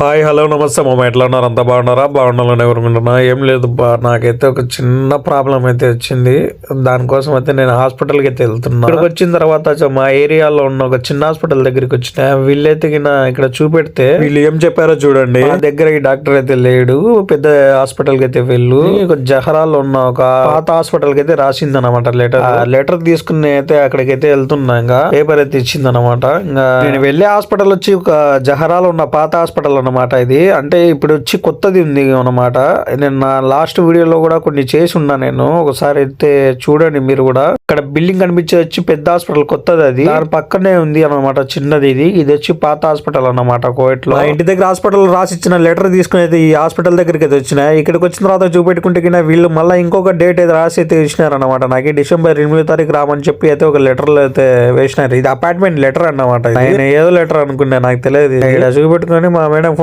Hi hello నమస్తే మామ, ఎట్లా ఉన్నారు? అంతా బాగున్నారా? బాగుండాలని ఎవరు వింటున్నా ఏం లేదు బా, నాకైతే ఒక చిన్న ప్రాబ్లం అయితే వచ్చింది. దానికోసం అయితే నేను హాస్పిటల్కి అయితే వెళ్తున్నా. ఇక్కడికి వచ్చిన తర్వాత మా ఏరియాలో ఉన్న ఒక చిన్న హాస్పిటల్ దగ్గరికి వచ్చిన వీళ్ళైతే ఇక్కడ చూపెడితే వీళ్ళు ఏం చెప్పారో చూడండి. మా దగ్గర ఈ డాక్టర్ అయితే లేడు, పెద్ద హాస్పిటల్ కి అయితే వెళ్ళు, జహరాలో ఉన్న ఒక పాత హాస్పిటల్ కి అయితే రాసింది అనమాట లెటర్ తీసుకుని అయితే అక్కడికైతే వెళ్తున్నా. ఇంకా పేపర్ అయితే ఇచ్చింది అనమాట. ఇంకా నేను వెళ్ళే హాస్పిటల్ వచ్చి ఒక జహరాలో ఉన్న పాత హాస్పిటల్ అన్నమాట. ఇది అంటే ఇప్పుడు వచ్చి కొత్తది ఉంది అన్నమాట. నేను నా లాస్ట్ వీడియోలో కూడా కొన్ని చేసి ఉన్నా, నేను ఒకసారి అయితే చూడండి మీరు కూడా. ఇక్కడ బిల్డింగ్ కనిపించే వచ్చి పెద్ద హాస్పిటల్ కొత్తది, అది దాని పక్కనే ఉంది అన్నమాట చిన్నది. ఇది వచ్చి పాత హాస్పిటల్ అన్నమాట కోయట్లో. ఇంటి దగ్గర హాస్పిటల్ రాసి ఇచ్చిన లెటర్ తీసుకుని అయితే ఈ హాస్పిటల్ దగ్గరికి అయితే వచ్చిన. ఇక్కడికి వచ్చిన తర్వాత చూపెట్టుకుంటే వీళ్ళు మళ్ళీ ఇంకొక డేట్ అయితే రాసి అయితే ఇచ్చినారన్నమాట. నాకు డిసెంబర్ 8వ తారీఖు రామని చెప్పి అయితే ఒక లెటర్ అయితే వేసినారు. ఇది అపాయింట్మెంట్ లెటర్ అన్నమాట. నేను ఏదో లెటర్ అనుకున్నా, నాకు తెలియదు. ఇక్కడ చూపెట్టుకొని మా మేడం